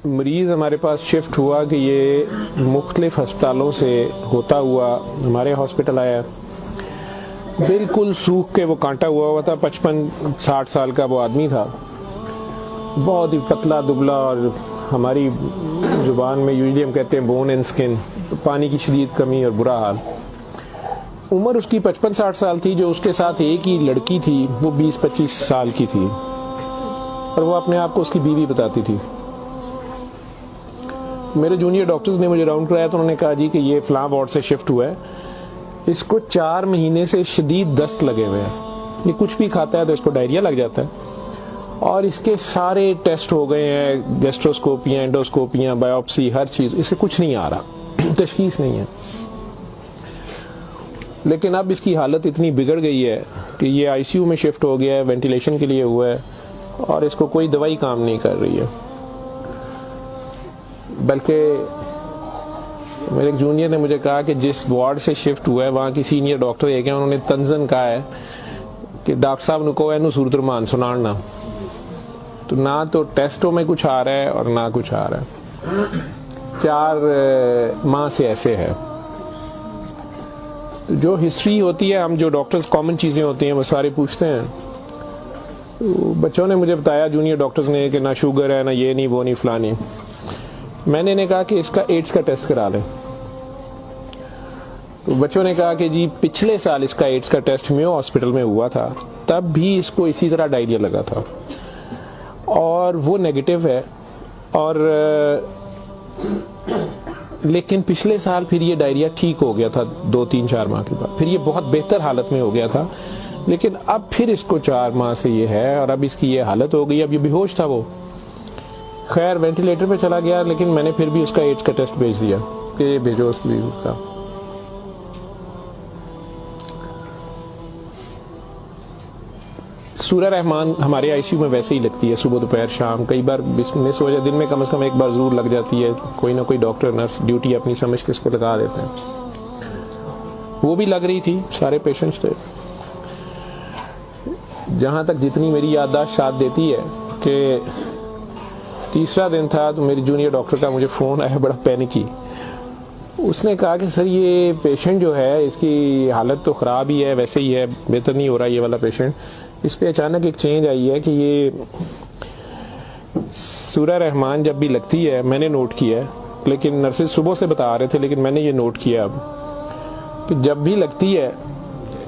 مریض ہمارے پاس شفٹ ہوا کہ یہ مختلف ہسپتالوں سے ہوتا ہوا ہمارے ہاسپٹل آیا. بالکل سوکھ کے وہ کانٹا ہوا تھا. 55-60 سال کا وہ آدمی تھا, بہت ہی پتلا دبلا, اور ہماری زبان میں یوزلی ہم کہتے ہیں بون اینڈ سکن, پانی کی شدید کمی اور برا حال. عمر اس کی 55-60 سال تھی. جو اس کے ساتھ ایک ہی لڑکی تھی وہ 20-25 سال کی تھی, اور وہ اپنے آپ کو اس کی بیوی بتاتی تھی. میرے جونیئر ڈاکٹرز نے مجھے راؤنڈ کرایا تو انہوں نے کہا جی کہ یہ فلاں وارڈ سے شفٹ ہوا ہے, اس کو 4 مہینے سے شدید دست لگے ہوئے ہیں, یہ کچھ بھی کھاتا ہے تو اس کو ڈائریا لگ جاتا ہے, اور اس کے سارے ٹیسٹ ہو گئے ہیں, گیسٹروسکوپیاں, انڈوسکوپیاں, بایوپسی, ہر چیز, اس سے کچھ نہیں آ رہا, تشخیص نہیں ہے. لیکن اب اس کی حالت اتنی بگڑ گئی ہے کہ یہ آئی سی یو میں شفٹ ہو گیا ہے, وینٹیلیشن کے لیے ہوا ہے, اور اس کو کوئی دوائی کام نہیں کر رہی ہے. بلکہ میرے ایک جونیئر نے مجھے کہا کہ جس وارڈ سے شفٹ ہوا ہے وہاں کی سینئر ڈاکٹر ایک ہیں, انہوں نے تنزن کہا ہے کہ ڈاکٹر صاحب نے کہا ہے صورت رمان سنانا, تو نہ تو ٹیسٹوں میں کچھ آ رہا ہے اور نہ کچھ آ رہا ہے. 4 ماہ سے ایسے ہے. جو ہسٹری ہوتی ہے, ہم جو ڈاکٹرز کامن چیزیں ہوتی ہیں وہ سارے پوچھتے ہیں. بچوں نے مجھے بتایا, جونیئر ڈاکٹرز نے, کہ نہ شوگر ہے, نہ یہ نہیں, وہ نہیں, فلانی. میں نے کہا کہ اس کا ایڈز کا ٹیسٹ کرا لیں. تو بچوں نے کہا کہ جی پچھلے سال اس کا ایڈز کا ٹیسٹ میو ہاسپٹل میں ہوا تھا, تب بھی اس کو اسی طرح ڈائریا لگا تھا, اور وہ نیگیٹو ہے, اور لیکن پچھلے سال پھر یہ ڈائریا ٹھیک ہو گیا تھا 2-3-4 ماہ کے بعد, پھر یہ بہت بہتر حالت میں ہو گیا تھا. لیکن اب پھر اس کو 4 ماہ سے یہ ہے, اور اب اس کی یہ حالت ہو گئی, اب یہ بے ہوش تھا. وہ خیر وینٹیلیٹر پہ چلا گیا, لیکن میں نے پھر بھی اس کا ایڈز کا ٹیسٹ بھیج دیا کہ یہ بھیجو اس کا. سورہ رحمان ہمارے آئی سی یو میں ویسے ہی لگتی ہے, صبح دوپہر شام, کئی بار مس ہو جائے, دن میں کم از کم ایک بار ضرور لگ جاتی ہے. کوئی نہ کوئی ڈاکٹر نرس ڈیوٹی اپنی سمجھ کے اس کو لگا دیتے ہیں. وہ بھی لگ رہی تھی, سارے پیشنٹس تھے. جہاں تک جتنی میری یادداشت ساتھ دیتی ہے کہ تیسرا دن تھا تو میری جونیئر ڈاکٹر کا مجھے فون آیا, بڑا پینکی. اس نے کہا کہ سر یہ پیشنٹ جو ہے اس کی حالت تو خراب ہی ہے, ویسے ہی ہے, بہتر نہیں ہو رہا یہ والا پیشنٹ, اس پہ اچانک ایک چینج آئی ہے کہ یہ سورہ رحمان جب بھی لگتی ہے, میں نے نوٹ کیا ہے, لیکن نرسز صبح سے بتا رہے تھے, لیکن میں نے یہ نوٹ کیا اب کہ جب بھی لگتی ہے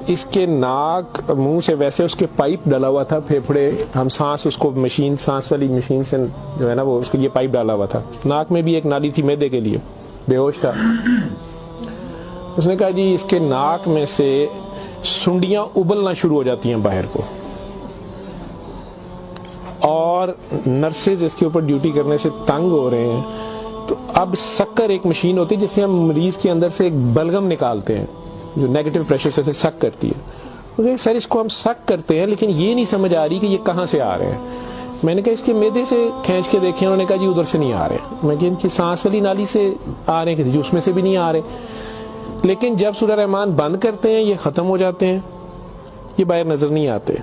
اس کے ناک منہ سے, ویسے اس کے پائپ ڈالا ہوا تھا پھیپھڑے, ہم سانس اس کو مشین, سانس والی مشین سے جو ہے نا وہ اس کے یہ پائپ ڈالا ہوا تھا, ناک میں بھی ایک نالی تھی میدے کے لیے, بے ہوش تھا. اس نے کہا جی اس کے ناک میں سے سنڈیاں ابلنا شروع ہو جاتی ہیں باہر کو, اور نرسز اس کے اوپر ڈیوٹی کرنے سے تنگ ہو رہے ہیں. تو اب سکر ایک مشین ہوتی ہے جس سے ہم مریض کے اندر سے ایک بلغم نکالتے ہیں جو نیگیٹو پریشر سے سک کرتی ہے. سر اس کو ہم سک کرتے ہیں, لیکن یہ نہیں سمجھ آ رہی کہ یہ کہاں سے آ رہے ہیں. میں نے کہا اس کے میدے سے کھینچ کے دیکھیں, انہوں نے کہا جی ادھر سے نہیں آ رہے. میں کہ ان کی سانس والی نالی سے آ رہے ہیں, کہ اس میں سے بھی نہیں آ رہے. لیکن جب سورہ رحمان بند کرتے ہیں یہ ختم ہو جاتے ہیں, یہ باہر نظر نہیں آتے.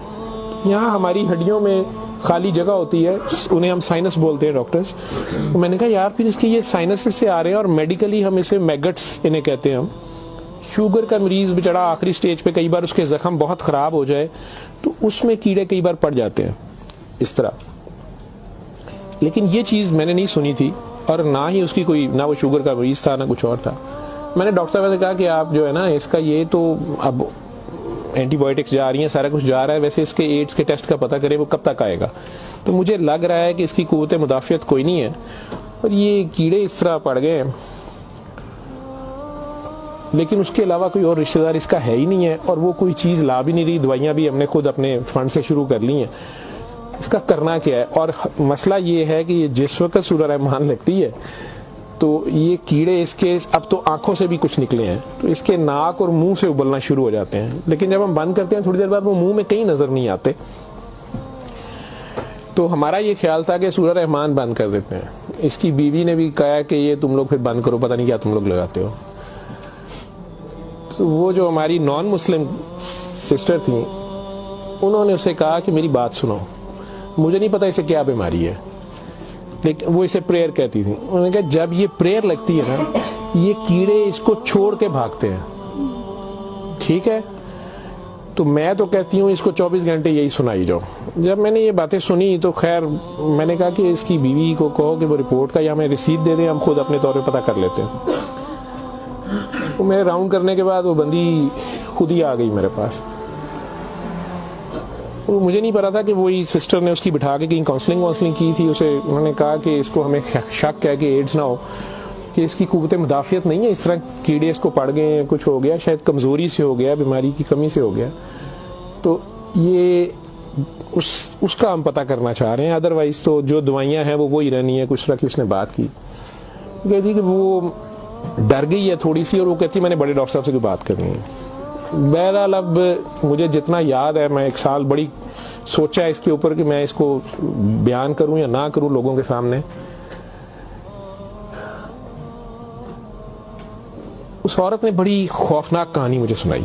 یہاں ہماری ہڈیوں میں خالی جگہ ہوتی ہے, انہیں ہم سائنس بولتے ہیں ڈاکٹرز. میں نے کہا یار پھر اس کے یہ سائنس سے آ رہے ہیں, اور میڈیکلی ہم اسے میگٹس انہیں کہتے ہیں. ہم شوگر کا مریض بچڑا آخری سٹیج پہ, کئی بار اس کے زخم بہت خراب ہو جائے تو اس میں کیڑے کئی بار پڑ جاتے ہیں اس طرح. لیکن یہ چیز میں نے نہیں سنی تھی, اور نہ ہی اس کی کوئی, نہ وہ شوگر کا مریض تھا نہ کچھ اور تھا. میں نے ڈاکٹر صاحب سے کہا کہ آپ جو ہے نا اس کا یہ تو اب اینٹی بایوٹکس جا رہی ہیں, سارا کچھ جا رہا ہے, ویسے اس کے ایڈز کے ٹیسٹ کا پتہ کریں وہ کب تک آئے گا. تو مجھے لگ رہا ہے کہ اس کی قوت مدافعت کوئی نہیں ہے, اور یہ کیڑے اس طرح پڑ گئے ہیں, لیکن اس کے علاوہ کوئی اور رشتہ دار اس کا ہے ہی نہیں ہے, اور وہ کوئی چیز لا بھی نہیں رہی. دوائیاں بھی ہم نے خود اپنے فنڈ سے شروع کر لی ہیں. اس کا کرنا کیا ہے؟ اور مسئلہ یہ ہے کہ جس وقت سورہ رحمان لگتی ہے تو یہ کیڑے اس کے اب تو آنکھوں سے بھی کچھ نکلے ہیں, تو اس کے ناک اور منہ سے ابلنا شروع ہو جاتے ہیں. لیکن جب ہم بند کرتے ہیں تھوڑی دیر بعد وہ منہ میں کہیں نظر نہیں آتے. تو ہمارا یہ خیال تھا کہ سورہ رحمان بند کر دیتے ہیں. اس کی بیوی نے بھی کہا کہ یہ تم لوگ پھر بند کرو, پتہ نہیں کیا تم لوگ لگاتے ہو. تو وہ جو ہماری نان مسلم سسٹر تھیں, انہوں نے اسے کہا کہ میری بات سنو, مجھے نہیں پتا اسے کیا بیماری ہے, لیکن وہ اسے پریئر کہتی تھی. انہوں نے کہا جب یہ پریئر لگتی ہے نا یہ کیڑے اس کو چھوڑ کے بھاگتے ہیں, ٹھیک ہے. تو میں تو کہتی ہوں اس کو 24 گھنٹے یہی سنائی جاؤ. جب میں نے یہ باتیں سنی تو خیر میں نے کہا کہ اس کی بیوی کو کہو کہ وہ رپورٹ کا یا ہمیں رسید دے دیں, ہم خود اپنے طور پہ پتہ کر لیتے ہیں. تو میرے راؤنڈ کرنے کے بعد وہ بندی خود ہی آ گئی میرے پاس. مجھے نہیں پتا تھا کہ وہی سسٹر نے اس کی بٹھا کے کہیں کاؤنسلنگ کی تھی. اسے انہوں نے کہا کہ اس کو ہمیں شک ہے کہ ایڈز نہ ہو, کہ اس کی قوت مدافعت نہیں ہے, اس طرح کیڑے اس کو پڑ گئے ہیں, کچھ ہو گیا, شاید کمزوری سے ہو گیا, بیماری کی کمی سے ہو گیا. تو یہ اس کا ہم پتہ کرنا چاہ رہے ہیں. ادروائز تو جو دوائیاں ہیں وہ وہی رہنی ہے. کچھ طرح کی اس نے بات کی, کہتی کہ وہ ڈر گئی ہے تھوڑی سی, اور وہ کہتی میں نے بڑے ڈاکٹر صاحب سے کوئی بات کرنی ہے. بہرحال اب مجھے جتنا یاد ہے, میں 1 سال بڑی سوچا اس کے اوپر کہ میں اس کو بیان کروں یا نہ کروں لوگوں کے سامنے. اس عورت نے بڑی خوفناک کہانی مجھے سنائی.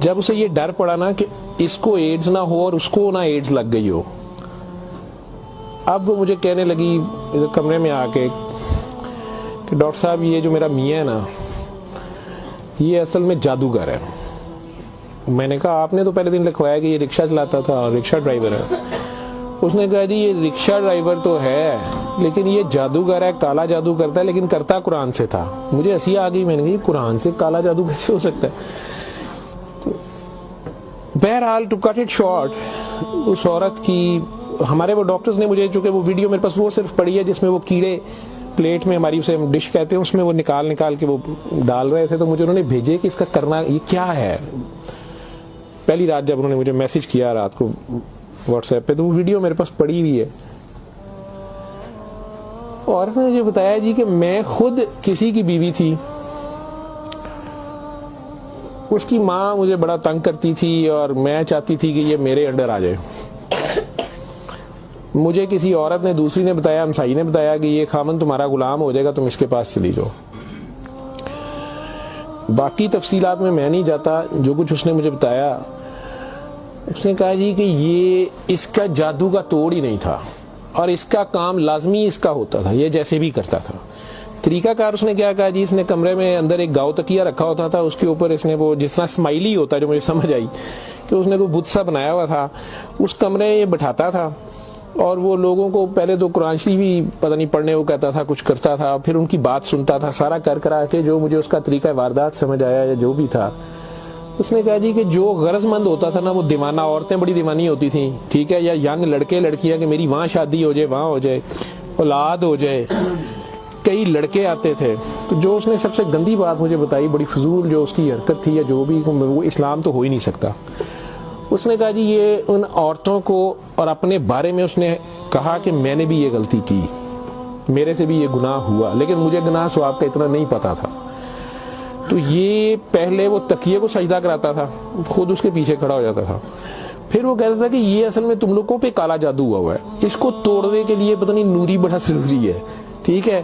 جب اسے یہ ڈر پڑا نا کہ اس کو ایڈز نہ ہو اور اس کو نہ ایڈز لگ گئی ہو, اب وہ مجھے کہنے لگی ادھر کمرے میں آ کے کہ ڈاکٹر صاحب یہ جو میرا میاں ہے نا یہ اصل میں جادوگر ہے. میں نے کہا آپ نے تو پہلے دن لکھوایا کہ یہ رکشہ چلاتا تھا اور رکشہ ڈرائیور ہے. اس نے کہا جی یہ رکشہ ڈرائیور تو ہے لیکن یہ جادوگر ہے, کالا جادو کرتا ہے, لیکن کرتا قرآن سے تھا. مجھے ہنسی آ گئی, میں نے کہا قرآن سے کالا جادو کیسے ہو سکتا ہے. بہرحال ٹو کٹ اٹ شارٹ, اس عورت کی ہمارے وہ ڈاکٹرز نے مجھے, چونکہ وہ ویڈیو میرے پاس وہ صرف پڑی ہے جس میں وہ کیڑے پلیٹ میں, ہماری اسے ڈش کہتے ہیں, اس میں وہ نکال کے وہ ڈال رہے تھے, تو مجھے انہوں نے بھیجے کہ اس کا کرنا یہ کیا ہے. پہلی رات جب انہوں نے مجھے میسج کیا رات کو واٹس ایپ پہ, تو وہ ویڈیو میرے پاس پڑی ہوئی ہے. اور نے مجھے بتایا جی کہ میں خود کسی کی بیوی تھی, اس کی ماں مجھے بڑا تنگ کرتی تھی اور میں چاہتی تھی کہ یہ میرے انڈر آ جائے. مجھے کسی عورت نے, دوسری نے بتایا, ہمسائی نے بتایا کہ یہ خامن تمہارا غلام ہو جائے گا, تم اس کے پاس چلی جاؤ. باقی تفصیلات میں نہیں جاتا. جو کچھ اس نے مجھے بتایا, اس نے کہا جی کہ یہ اس کا جادو کا توڑ ہی نہیں تھا اور اس کا کام لازمی اس کا ہوتا تھا, یہ جیسے بھی کرتا تھا. طریقہ کار اس نے کیا کہا جی, اس نے کمرے میں اندر ایک گاؤ تکیہ رکھا ہوتا تھا, اس کے اوپر اس نے وہ جس طرح اسمائلی ہوتا ہے, جو مجھے سمجھ آئی کہ اس نے کوئی بت سا بنایا ہوا تھا, اس کمرے یہ بٹھاتا تھا اور وہ لوگوں کو پہلے تو قرآن شریف بھی پتہ نہیں پڑھنے کو کہتا تھا, کچھ کرتا تھا, پھر ان کی بات سنتا تھا, سارا کرا کے جو مجھے اس کا طریقہ واردات سمجھ آیا یا جو بھی تھا. اس نے کہا جی کہ جو غرض مند ہوتا تھا نا, وہ دیوانہ عورتیں بڑی دیوانی ہوتی تھیں, ٹھیک ہے, یا ینگ لڑکے لڑکیاں کہ میری وہاں شادی ہو جائے, وہاں ہو جائے, اولاد ہو جائے, کئی لڑکے آتے تھے. تو جو اس نے سب سے گندی بات مجھے بتائی, بڑی فضول جو اس کی حرکت تھی یا جو بھی, وہ اسلام تو ہو ہی نہیں سکتا. اس نے کہا جی یہ ان عورتوں کو, اور اپنے بارے میں اس نے کہا کہ میں نے بھی یہ غلطی کی, میرے سے بھی یہ گناہ ہوا, لیکن مجھے گناہ ثواب کا اتنا نہیں پتا تھا. تو یہ پہلے وہ تکیے کو سجدہ کراتا تھا, خود اس کے پیچھے کھڑا ہو جاتا تھا, پھر وہ کہتا تھا کہ یہ اصل میں تم لوگوں پہ کالا جادو ہوا ہے, اس کو توڑنے کے لیے پتہ نہیں نوری بڑا ضروری ہے, ٹھیک ہے.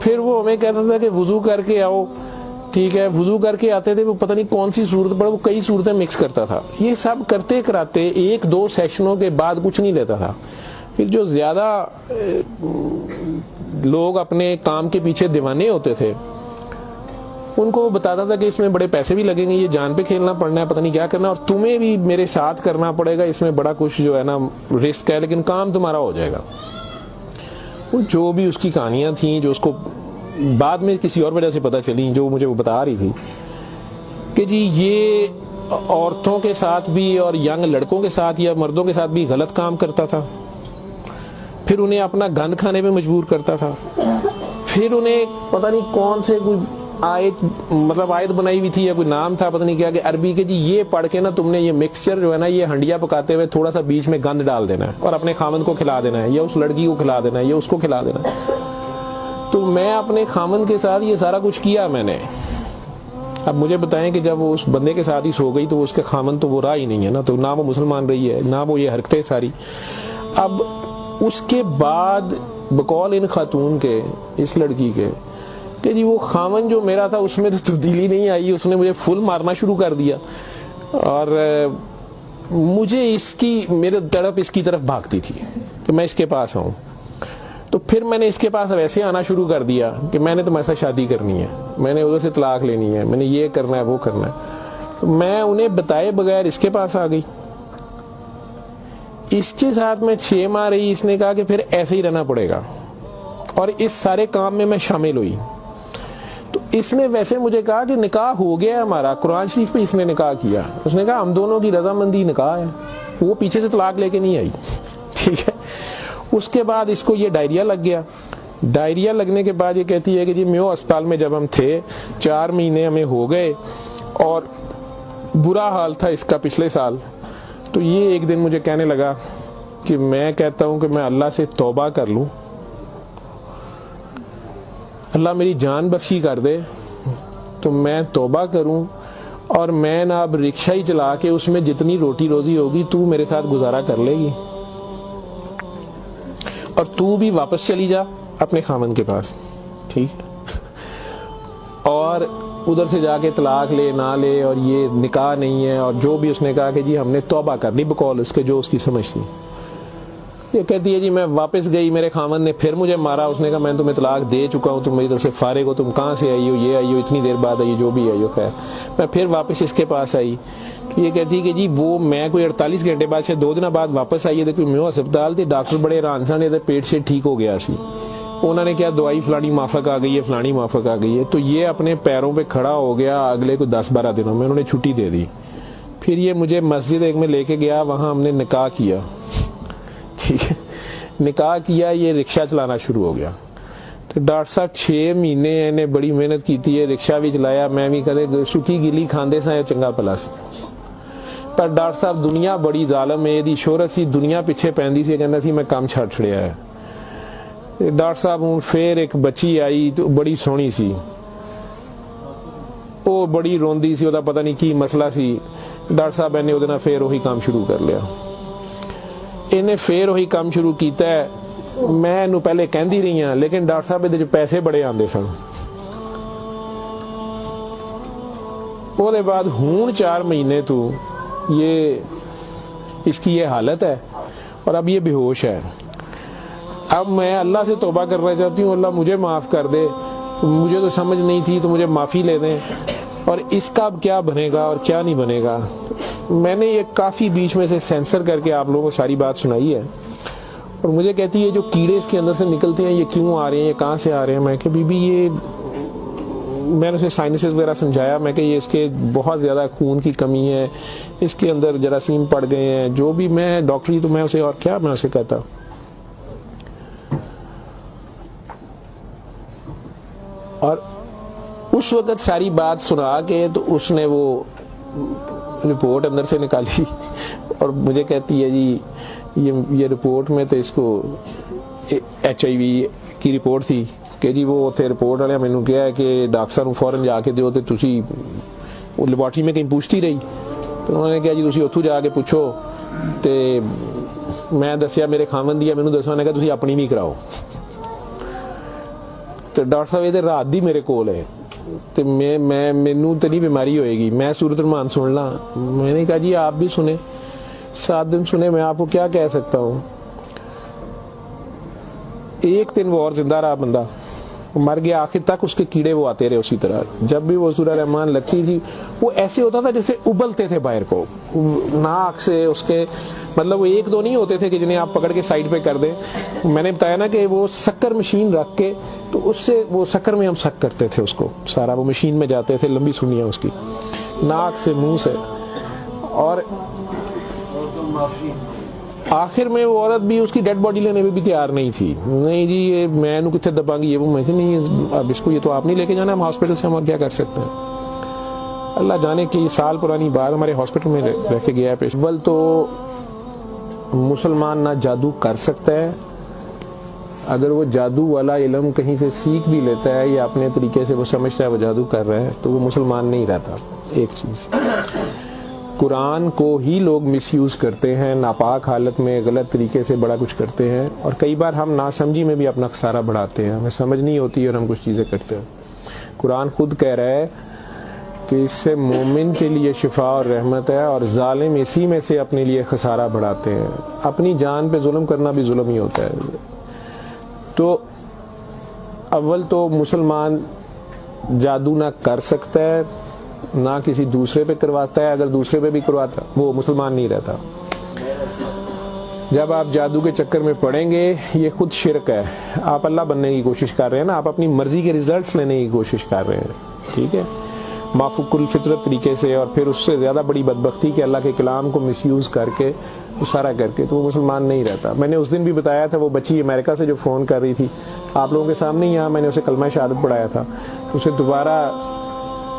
پھر وہ ہمیں کہتا تھا کہ وضو کر کے آؤ, ٹھیک ہے, وضو کر کے آتے تھے, وہ پتہ نہیں کون سی صورت پر وہ کئی صورتیں مکس کرتا تھا. یہ سب کرتے کراتے 1-2 سیشنوں کے بعد کچھ نہیں لیتا تھا. پھر جو زیادہ لوگ اپنے کام کے پیچھے دیوانے ہوتے تھے, ان کو وہ بتاتا تھا کہ اس میں بڑے پیسے بھی لگیں گے, یہ جان پہ کھیلنا پڑنا ہے, پتہ نہیں کیا کرنا, اور تمہیں بھی میرے ساتھ کرنا پڑے گا, اس میں بڑا کچھ جو ہے نا رسک ہے, لیکن کام تمہارا ہو جائے گا. جو بھی اس کی کہانیاں تھیں, جو اس کو بعد میں کسی اور وجہ سے پتہ چلی, جو مجھے وہ بتا رہی تھی کہ جی یہ عورتوں کے ساتھ بھی اور ینگ لڑکوں کے ساتھ یا مردوں کے ساتھ بھی غلط کام کرتا تھا, پھر انہیں اپنا گند کھانے پہ مجبور کرتا تھا, پھر انہیں پتہ نہیں کون سے کوئی آیت بنائی ہوئی تھی یا کوئی نام تھا, پتہ نہیں کیا, کہ عربی کے جی یہ پڑھ کے نا تم نے یہ مکسچر جو ہے نا, یہ ہنڈیا پکاتے ہوئے تھوڑا سا بیچ میں گند ڈال دینا ہے اور اپنے خامن کو کھلا دینا ہے, یا اس لڑکی کو کھلا دینا ہے, یا اس کو کھلا دینا ہے. تو میں اپنے خامن کے ساتھ یہ سارا کچھ کیا میں نے. اب مجھے بتائیں کہ جب وہ اس بندے کے ساتھ ہی سو گئی تو اس کے خامن تو وہ رہا ہی نہیں ہے نا, تو نہ وہ مسلمان رہی ہے, نہ وہ یہ حرکتیں ساری. اب اس کے بعد بقول ان خاتون کے, اس لڑکی کے, کہ جی وہ خامن جو میرا تھا اس میں تو تبدیلی نہیں آئی, اس نے مجھے فل مارنا شروع کر دیا, اور مجھے اس کی میرے تڑپ اس کی طرف بھاگتی تھی کہ میں اس کے پاس آؤں. تو پھر میں نے اس کے پاس ویسے آنا شروع کر دیا کہ میں نے تمہارے ساتھ شادی کرنی ہے, میں نے ادھر سے طلاق لینی ہے, میں نے یہ کرنا ہے وہ کرنا ہے. تو میں انہیں بتائے بغیر اس کے پاس آ گئی. اس کے ساتھ میں 6 ماہ رہی. اس نے کہا کہ پھر ایسے ہی رہنا پڑے گا, اور اس سارے کام میں شامل ہوئی. تو اس نے ویسے مجھے کہا کہ نکاح ہو گیا ہے ہمارا, قرآن شریف پہ اس نے نکاح کیا. اس نے کہا ہم دونوں کی رضامندی نکاح ہے, وہ پیچھے سے طلاق لے کے نہیں آئی. ٹھیک ہے. اس کے بعد اس کو یہ ڈائریا لگ گیا. ڈائریا لگنے کے بعد یہ کہتی ہے کہ جی میو اسپتال میں جب ہم تھے 4 مہینے ہمیں ہو گئے اور برا حال تھا اس کا پچھلے سال. تو یہ ایک دن مجھے کہنے لگا کہ میں کہتا ہوں کہ میں اللہ سے توبہ کر لوں, اللہ میری جان بخشی کر دے تو میں توبہ کروں, اور میں نہ اب رکشہ ہی چلا کے اس میں جتنی روٹی روزی ہوگی تو میرے ساتھ گزارا کر لے گی, اور تو بھی واپس چلی جا اپنے خامن کے پاس. ٹھیک. اور ادھر سے جا کے طلاق لے نہ لے, اور یہ نکاح نہیں ہے, اور جو بھی اس نے کہا کہ جی ہم نے توبہ کر لی بقول اس کے جو اس کی سمجھ تھی. یہ کہتی ہے جی میں واپس گئی, میرے خامن نے پھر مجھے مارا. اس نے کہا میں تمہیں طلاق دے چکا ہوں, تم میری طرف سے فارغ ہو, تم کہاں سے آئی ہو, یہ آئی ہو, اتنی دیر بعد آئی, جو بھی آئی ہو. خیر میں پھر واپس اس کے پاس آئی. یہ کہتی ہے کہ جی وہ میں کوئی 48 گھنٹے بعد سے 2 دن بعد واپس آئی ہے. کوئی میو ہسپتال تھے, ڈاکٹر بڑے حیران سن, پیٹ سے ٹھیک ہو گیا سی. انہوں نے کیا دوائی فلانی مافک آ گئی ہے, فلانی مافک آ گئی ہے. تو یہ اپنے پیروں پہ کھڑا ہو گیا. اگلے کوئی 10-12 دنوں میں انہوں نے چھٹی دے دی. پھر یہ مجھے مسجد ایک میں لے کے گیا, وہاں ہم نے نکاح کیا. ٹھیک ہے. نکاح کیا, یہ رکشہ چلانا شروع ہو گیا. تو ڈاکٹر صاحب 6 مہینے انہیں بڑی محنت کی تھی, رکشہ بھی چلایا, میں بھی کدے سکی گلی کھاندے سا چنگا پلا سی. پر ڈاکٹر صاحب دنیا بڑی ظالم ہے, دی شہرت سی دنیا پیچھے پیندی سی, کہندا سی میں کام چھڈ چھڑیا ہے. ڈاکٹر صاحب ہوں پھر ایک بچی آئی تو بڑی سونی سی, وہ بڑی روندی سی, وہ پتہ نہیں کی مسئلہ سی. ڈاکٹر صاحب نے وہ پھر وہی کام شروع کر لیا. انہیں پھر وہی کام شروع کیتا ہے. میں انہوں پہلے کہندی رہی ہوں, لیکن ڈاکٹر صاحب یہ پیسے بڑے آندے سن. وہ بعد ہون 4 مہینے تو یہ اس کی یہ حالت ہے, اور اب یہ بے ہوش ہے. اب میں اللہ سے توبہ کرنا چاہتی ہوں, اللہ مجھے معاف کر دے, مجھے تو سمجھ نہیں تھی تو مجھے معافی لے دیں, اور اس کا اب کیا بنے گا اور کیا نہیں بنے گا. میں نے یہ کافی بیچ میں سے سینسر کر کے آپ لوگوں کو ساری بات سنائی ہے. اور مجھے کہتی ہے جو کیڑے اس کے اندر سے نکلتے ہیں یہ کیوں آ رہے ہیں, یہ کہاں سے آ رہے ہیں. میں کہ بی بی یہ میں نے اسے سائنسز وغیرہ سمجھایا. میں کہ یہ اس کے بہت زیادہ خون کی کمی ہے, اس کے اندر جراثیم پڑ گئے ہیں, جو بھی. میں ڈاکٹری تو میں اسے اور کیا میں اسے کہتا. اور اس وقت ساری بات سنا کے تو اس نے وہ رپورٹ اندر سے نکالی, اور مجھے کہتی ہے جی یہ رپورٹ میں تو اس کو HIV کی رپورٹ تھی کہ جی وہ اتنے رپورٹ والے مینوں کہا ہے کہ ڈاکٹر صاحب فوراً جا کے دیو, تو تسی وہ لیبارٹری میں کہیں پوچھتی رہی. تو انہوں نے کہا جی تسی اتھوں جا کے پوچھو. تو میں دسیا میرے خامن دی, مینوں دسو, نے کہا تسی اپنی بھی کراؤ. تو ڈاکٹر صاحب یہ رات دی میرے کول ہے, تو مینوں تو نہیں بیماری ہوئے گی, میں سورۃ الرحمان سن لا. میں نے کہا جی آپ بھی سنیں, 7 دن سنے, میں آپ کو کیا کہہ سکتا ہوں. ایک دن وہ اور زندہ رہا, بندہ مر گیا. آخر تک اس کے کیڑے وہ آتے رہے اسی طرح. جب بھی وہ سورہ رحمان لگتی تھی وہ ایسے ہوتا تھا جیسے ابلتے تھے باہر کو, ناک سے اس کے, مطلب وہ 1-2 نہیں ہوتے تھے کہ جنہیں آپ پکڑ کے سائڈ پہ کر دیں. میں نے بتایا نا کہ وہ سکر مشین رکھ کے, تو اس سے وہ سکر میں ہم سک کرتے تھے اس کو سارا, وہ مشین میں جاتے تھے, لمبی سنیاں اس کی, ناک سے منہ سے. اور آخر میں وہ عورت بھی اس کی ڈیڈ باڈی لینے میں بھی تیار نہیں تھی. نہیں جی یہ میں انہوں کتنے دباں گی, یہ وہ. میں کہ نہیں اب اس کو یہ تو آپ نہیں لے کے جانا, ہم ہاسپٹل سے ہم کیا کر سکتے ہیں. اللہ جانے کی یہ سال پرانی بات ہمارے ہاسپٹل میں رہ کے گیا ہے پیش. اول تو مسلمان نہ جادو کر سکتا ہے, اگر وہ جادو والا علم کہیں سے سیکھ بھی لیتا ہے یا اپنے طریقے سے وہ سمجھتا ہے وہ جادو کر رہا ہے, تو وہ مسلمان نہیں رہتا. ایک چیز, قرآن کو ہی لوگ مس یوز کرتے ہیں, ناپاک حالت میں غلط طریقے سے بڑا کچھ کرتے ہیں, اور کئی بار ہم ناسمجھی میں بھی اپنا خسارہ بڑھاتے ہیں, ہمیں سمجھ نہیں ہوتی اور ہم کچھ چیزیں کرتے ہیں. قرآن خود کہہ رہا ہے کہ اس سے مومن کے لیے شفا اور رحمت ہے، اور ظالم اسی میں سے اپنے لیے خسارہ بڑھاتے ہیں۔ اپنی جان پہ ظلم کرنا بھی ظلم ہی ہوتا ہے۔ تو اول تو مسلمان جادو نہ کر سکتا ہے، نہ کسی دوسرے پہ کرواتا ہے، اگر دوسرے پہ بھی کرواتا وہ مسلمان نہیں رہتا۔ جب آپ جادو کے چکر میں پڑیں گے یہ خود شرک ہے، آپ اللہ بننے کی کوشش کر رہے ہیں نا، آپ اپنی مرضی کے ریزلٹس لینے کی کوشش کر رہے ہیں، ٹھیک ہے، مافوق الفطرت طریقے سے، اور پھر اس سے زیادہ بڑی بدبختی کہ اللہ کے کلام کو مس یوز کر کے سارا کر کے، تو وہ مسلمان نہیں رہتا۔ میں نے اس دن بھی بتایا تھا، وہ بچی امریکہ سے جو فون کر رہی تھی آپ لوگوں کے سامنے، یہاں میں نے اسے کلمہ شہادت پڑھایا تھا، اسے دوبارہ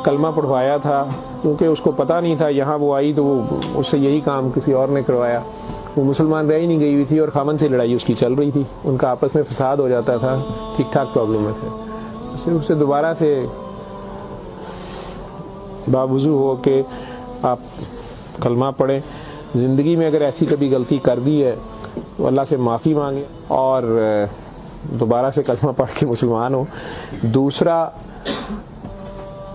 کلمہ پڑھوایا تھا کیونکہ اس کو پتہ نہیں تھا، یہاں وہ آئی تو وہ اس سے یہی کام کسی اور نے کروایا، وہ مسلمان رہ ہی نہیں گئی ہوئی تھی، اور خامن سے لڑائی اس کی چل رہی تھی، ان کا آپس میں فساد ہو جاتا تھا، ٹھیک ٹھاک پرابلم میں تھے، صرف اسے دوبارہ سے باوضو ہو کے آپ کلمہ پڑھیں، زندگی میں اگر ایسی کبھی غلطی کر دی ہے تو اللہ سے معافی مانگیں اور دوبارہ سے کلمہ پڑھ کے مسلمان ہو۔ دوسرا،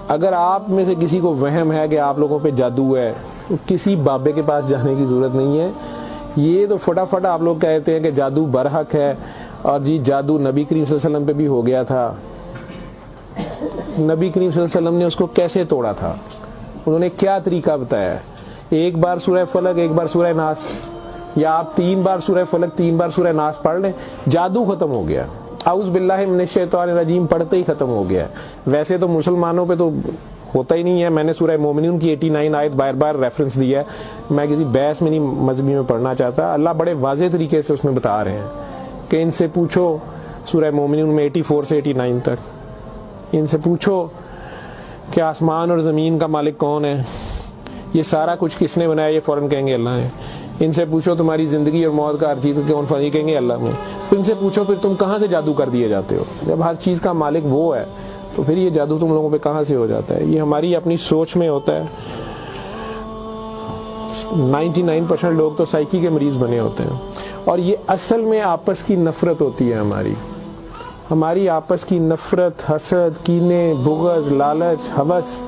اگر آپ میں سے کسی کو وہم ہے کہ آپ لوگوں پہ جادو ہے تو کسی بابے کے پاس جانے کی ضرورت نہیں ہے، یہ تو فٹافٹ آپ لوگ کہتے ہیں کہ جادو برحق ہے، اور جی جادو نبی کریم صلی اللہ علیہ وسلم پہ بھی ہو گیا تھا۔ نبی کریم صلی اللہ علیہ وسلم نے اس کو کیسے توڑا تھا، انہوں نے کیا طریقہ بتایا ہے؟ ایک بار سورہ فلق، ایک بار سورہ ناس، یا آپ 3 بار سورہ فلق 3 بار سورہ ناس پڑھ لیں، جادو ختم ہو گیا، اعوذ باللہ من الشیطان الرجیم پڑھتے ہی ختم ہو گیا۔ ویسے تو مسلمانوں پہ تو ہوتا ہی نہیں ہے، میں نے سورہ مومنون کی 89 آیت بار بار ریفرنس دیا ہے، میں کسی بحث میں نہیں مذہبی میں پڑھنا چاہتا، اللہ بڑے واضح طریقے سے اس میں بتا رہے ہیں کہ ان سے پوچھو، سورہ مومنون میں 84 سے 89 تک، ان سے پوچھو کہ آسمان اور زمین کا مالک کون ہے، یہ سارا کچھ کس نے بنایا، یہ فوراً کہیں گے اللہ نے۔ ان سے پوچھو تمہاری زندگی اور موت کا ہر چیز کون فانی، کہیں گے اللہ نے۔ ان سے پوچھو پھر تم کہاں سے جادو کر دیے جاتے ہو، جب ہر چیز کا مالک وہ ہے تو پھر یہ جادو تم لوگوں پہ کہاں سے ہو جاتا ہے؟ یہ ہماری اپنی سوچ میں ہوتا ہے۔ 99% لوگ تو سائیکی کے مریض بنے ہوتے ہیں، اور یہ اصل میں آپس کی نفرت ہوتی ہے، ہماری آپس کی نفرت، حسد، کینے، بغض، لالچ، ہوس،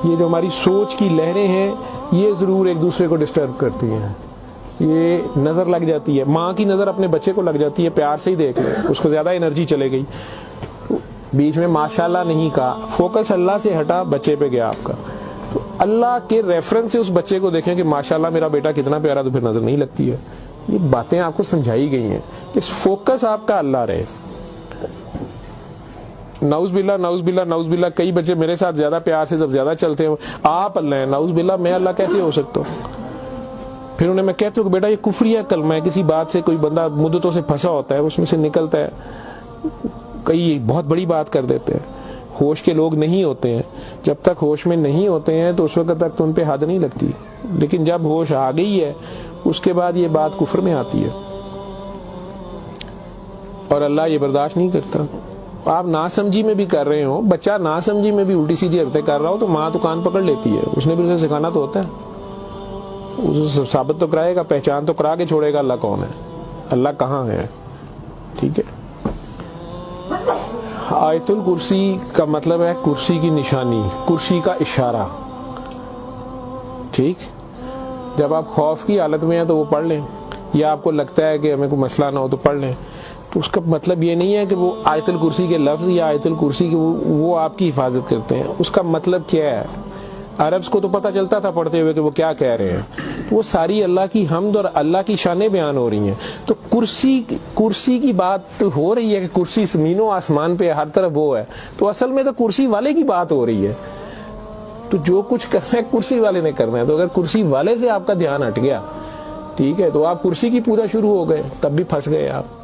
یہ جو ہماری سوچ کی لہریں ہیں یہ ضرور ایک دوسرے کو ڈسٹرب کرتی ہیں۔ یہ نظر لگ جاتی ہے، ماں کی نظر اپنے بچے کو لگ جاتی ہے، پیار سے ہی دیکھ لیں، اس کو زیادہ انرجی چلے گئی، بیچ میں ماشاءاللہ نہیں کہا، فوکس اللہ سے ہٹا، بچے پہ گیا آپ کا، تو اللہ کے ریفرنس سے اس بچے کو دیکھیں کہ ماشاءاللہ میرا بیٹا کتنا پیارا، تو پھر نظر نہیں لگتی ہے۔ یہ باتیں آپ کو سمجھائی گئی ہیں کہ فوکس آپ کا اللہ رہے۔ نعوذ باللہ نعوذ باللہ نعوذ باللہ، کئی بچے میرے ساتھ زیادہ پیار سے جب زیادہ چلتے ہیں، آپ اللہ ہیں، نعوذ باللہ میں اللہ کیسے ہو سکتا ہوں؟ پھر انہیں میں کہتا ہوں کہ بیٹا یہ کفریہ کلمہ ہے، کسی بات سے کوئی بندہ مدتوں سے پھنسا ہوتا ہے، اس میں سے نکلتا ہے، کئی بہت بڑی بات کر دیتے ہیں۔ ہوش کے لوگ نہیں ہوتے ہیں، جب تک ہوش میں نہیں ہوتے ہیں تو اس وقت تک تو ان پہ حد نہیں لگتی، لیکن جب ہوش آ گئی ہے اس کے بعد یہ بات کفر میں آتی ہے، اور اللہ یہ برداشت نہیں کرتا۔ آپ ناسمجھی میں بھی کر رہے ہو، بچہ ناسمجھی میں بھی الٹی سیدھی حرکتیں کر رہا ہو تو ماں تو کان پکڑ لیتی ہے، اس نے بھی اسے سکھانا تو ہوتا ہے، اسے ثابت تو کرائے گا، پہچان تو کرا کے چھوڑے گا اللہ کون ہے، اللہ کہاں ہے، ٹھیک ہے۔ آیت الکرسی کا مطلب ہے کرسی کی نشانی، کرسی کا اشارہ، ٹھیک۔ جب آپ خوف کی حالت میں ہیں تو وہ پڑھ لیں، یا آپ کو لگتا ہے کہ ہمیں کوئی مسئلہ نہ ہو تو پڑھ لیں، تو اس کا مطلب یہ نہیں ہے کہ وہ آیت الکرسی کے لفظ یا آیت الکرسی کے وہ آپ کی حفاظت کرتے ہیں، اس کا مطلب کیا ہے؟ عربز کو تو پتہ چلتا تھا پڑھتے ہوئے کہ وہ کیا کہہ رہے ہیں، وہ ساری اللہ کی حمد اور اللہ کی شانیں بیان ہو رہی ہیں۔ تو کرسی کی بات ہو رہی ہے کہ کرسی زمین و آسمان پہ ہر طرف وہ ہے، تو اصل میں تو کرسی والے کی بات ہو رہی ہے، تو جو کچھ کرنا ہے کرسی والے نے کرنا ہے، تو اگر کرسی والے سے آپ کا دھیان ہٹ گیا، ٹھیک ہے، تو آپ کرسی کی پوجا شروع ہو گئے، تب بھی پھنس گئے آپ۔